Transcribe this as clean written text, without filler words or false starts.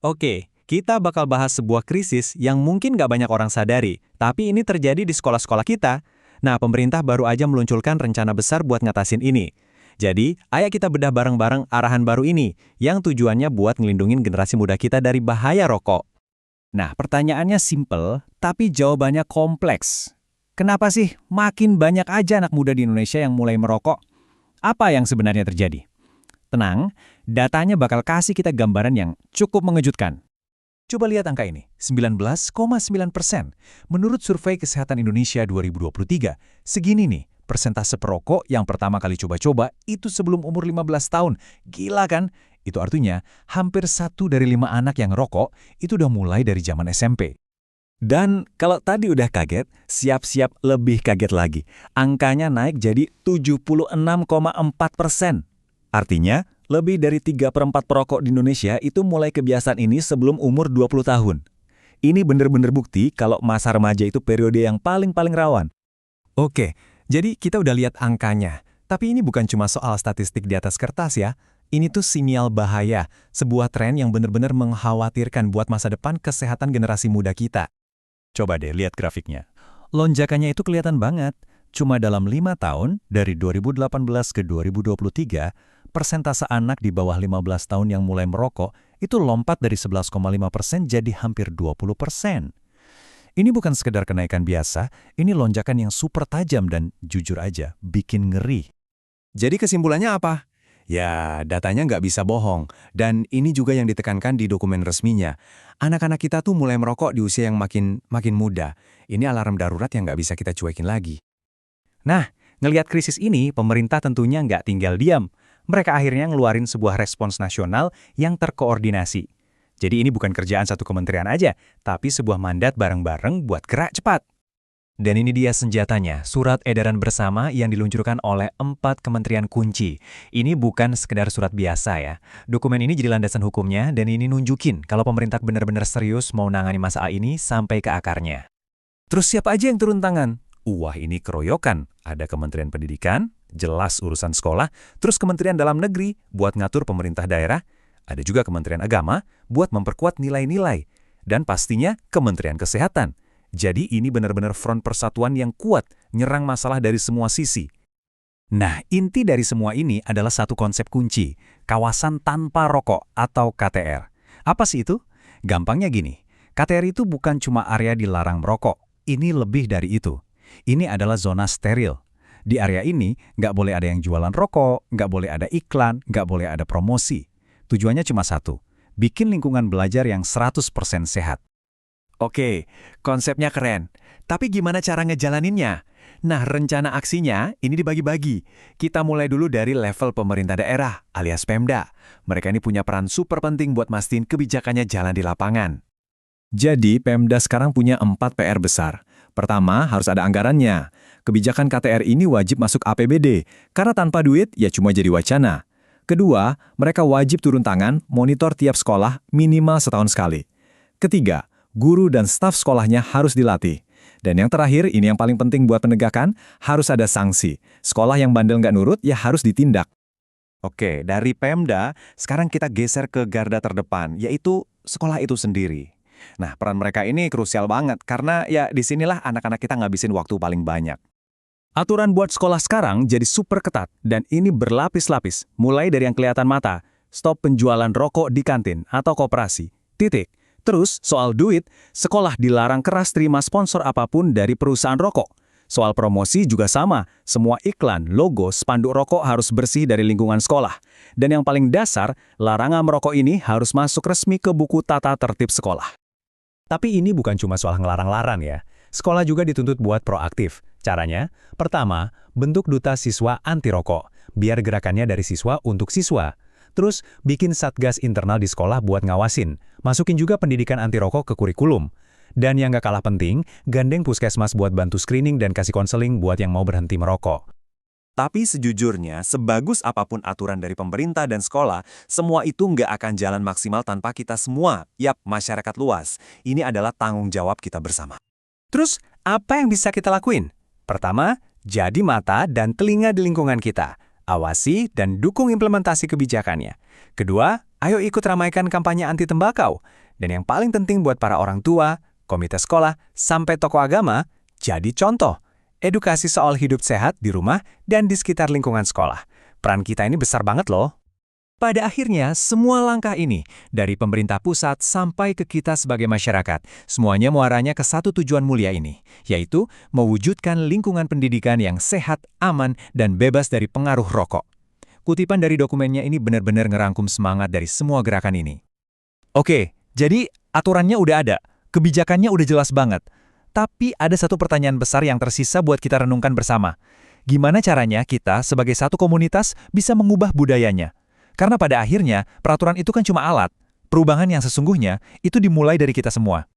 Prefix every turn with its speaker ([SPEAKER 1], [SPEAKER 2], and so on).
[SPEAKER 1] Oke, kita bakal bahas sebuah krisis yang mungkin nggak banyak orang sadari, tapi ini terjadi di sekolah-sekolah kita. Nah, pemerintah baru aja meluncurkan rencana besar buat ngatasin ini. Jadi, ayo kita bedah bareng-bareng arahan baru ini, yang tujuannya buat ngelindungin generasi muda kita dari bahaya rokok.
[SPEAKER 2] Nah, pertanyaannya simple, tapi jawabannya kompleks. Kenapa sih makin banyak aja anak muda di Indonesia yang mulai merokok? Apa yang sebenarnya terjadi? Tenang, datanya bakal kasih kita gambaran yang cukup mengejutkan. Coba lihat angka ini, 19,9%. Menurut Survei Kesehatan Indonesia 2023, segini nih, persentase perokok yang pertama kali coba-coba itu sebelum umur 15 tahun. Gila kan? Itu artinya hampir 1 dari 5 anak yang rokok itu udah mulai dari zaman SMP.
[SPEAKER 1] Dan kalau tadi udah kaget, siap-siap lebih kaget lagi. Angkanya naik jadi 76,4%. Artinya, lebih dari 3/4 perokok di Indonesia itu mulai kebiasaan ini sebelum umur 20 tahun. Ini bener-bener bukti kalau masa remaja itu periode yang paling-paling rawan. Oke, jadi kita udah lihat angkanya. Tapi ini bukan cuma soal statistik di atas kertas ya. Ini tuh sinyal bahaya, sebuah tren yang bener-bener mengkhawatirkan buat masa depan kesehatan generasi muda kita. Coba deh lihat grafiknya. Lonjakannya itu kelihatan banget. Cuma dalam 5 tahun, dari 2018 ke 2023, persentase anak di bawah 15 tahun yang mulai merokok itu lompat dari 11,5% jadi hampir 20%. Ini bukan sekedar kenaikan biasa, ini lonjakan yang super tajam dan jujur aja, bikin ngeri. Jadi kesimpulannya apa? Ya, datanya nggak bisa bohong. Dan ini juga yang ditekankan di dokumen resminya. Anak-anak kita tuh mulai merokok di usia yang makin muda. Ini alarm darurat yang nggak bisa kita cuekin lagi. Nah, ngelihat krisis ini, pemerintah tentunya nggak tinggal diam. Mereka akhirnya ngeluarin sebuah respons nasional yang terkoordinasi. Jadi ini bukan kerjaan satu kementerian aja, tapi sebuah mandat bareng-bareng buat gerak cepat. Dan ini dia senjatanya, surat edaran bersama yang diluncurkan oleh 4 kementerian kunci. Ini bukan sekedar surat biasa ya. Dokumen ini jadi landasan hukumnya dan ini nunjukin kalau pemerintah benar-benar serius mau nangani masalah ini sampai ke akarnya. Terus siapa aja yang turun tangan? Wah, ini keroyokan. Ada Kementerian Pendidikan, jelas urusan sekolah, terus Kementerian Dalam Negeri buat ngatur pemerintah daerah, ada juga Kementerian Agama buat memperkuat nilai-nilai, dan pastinya Kementerian Kesehatan. Jadi ini benar-benar front persatuan yang kuat, nyerang masalah dari semua sisi. Nah, inti dari semua ini adalah satu konsep kunci, kawasan tanpa rokok atau KTR. Apa sih itu? Gampangnya gini, KTR itu bukan cuma area dilarang merokok, ini lebih dari itu. Ini adalah zona steril. Di area ini, nggak boleh ada yang jualan rokok, nggak boleh ada iklan, nggak boleh ada promosi. Tujuannya cuma satu, bikin lingkungan belajar yang 100% sehat. Oke, konsepnya keren. Tapi gimana cara ngejalaninnya? Nah, rencana aksinya ini dibagi-bagi. Kita mulai dulu dari level pemerintah daerah, alias Pemda. Mereka ini punya peran super penting buat mastiin kebijakannya jalan di lapangan. Jadi, Pemda sekarang punya 4 PR besar. Pertama, harus ada anggarannya. Kebijakan KTR ini wajib masuk APBD, karena tanpa duit ya cuma jadi wacana. Kedua, mereka wajib turun tangan, monitor tiap sekolah minimal setahun sekali. Ketiga, guru dan staf sekolahnya harus dilatih. Dan yang terakhir, ini yang paling penting buat penegakan, harus ada sanksi. Sekolah yang bandel nggak nurut ya harus ditindak. Oke, dari Pemda, sekarang kita geser ke garda terdepan, yaitu sekolah itu sendiri. Nah, peran mereka ini krusial banget, karena ya disinilah anak-anak kita ngabisin waktu paling banyak. Aturan buat sekolah sekarang jadi super ketat, dan ini berlapis-lapis, mulai dari yang kelihatan mata, stop penjualan rokok di kantin atau koperasi, titik. Terus, soal duit, sekolah dilarang keras terima sponsor apapun dari perusahaan rokok. Soal promosi juga sama, semua iklan, logo, spanduk rokok harus bersih dari lingkungan sekolah. Dan yang paling dasar, larangan merokok ini harus masuk resmi ke buku tata tertib sekolah. Tapi ini bukan cuma soal ngelarang-larang ya. Sekolah juga dituntut buat proaktif. Caranya, pertama, bentuk duta siswa anti rokok, biar gerakannya dari siswa untuk siswa. Terus, bikin satgas internal di sekolah buat ngawasin. Masukin juga pendidikan anti rokok ke kurikulum. Dan yang gak kalah penting, gandeng puskesmas buat bantu screening dan kasih konseling buat yang mau berhenti merokok. Tapi sejujurnya, sebagus apapun aturan dari pemerintah dan sekolah, semua itu nggak akan jalan maksimal tanpa kita semua, masyarakat luas. Ini adalah tanggung jawab kita bersama. Terus, apa yang bisa kita lakuin? Pertama, jadi mata dan telinga di lingkungan kita. Awasi dan dukung implementasi kebijakannya. Kedua,
[SPEAKER 2] Ayo ikut ramaikan kampanye anti tembakau. Dan yang paling penting buat para orang tua, komite sekolah, sampai tokoh agama, jadi contoh. Edukasi soal hidup sehat di rumah dan di sekitar lingkungan sekolah. Peran kita ini besar banget loh. Pada akhirnya, semua langkah ini, dari pemerintah pusat sampai ke kita sebagai masyarakat, semuanya muaranya ke satu tujuan mulia ini, yaitu mewujudkan lingkungan pendidikan yang sehat, aman, dan bebas dari pengaruh rokok. Kutipan dari dokumennya ini benar-benar ngerangkum semangat dari semua gerakan ini. Oke, jadi aturannya udah ada, kebijakannya udah jelas banget. Tapi ada satu pertanyaan besar yang tersisa buat kita renungkan bersama. Gimana caranya kita sebagai satu komunitas bisa mengubah budayanya? Karena pada akhirnya, peraturan itu kan cuma alat. Perubahan yang sesungguhnya itu dimulai dari kita semua.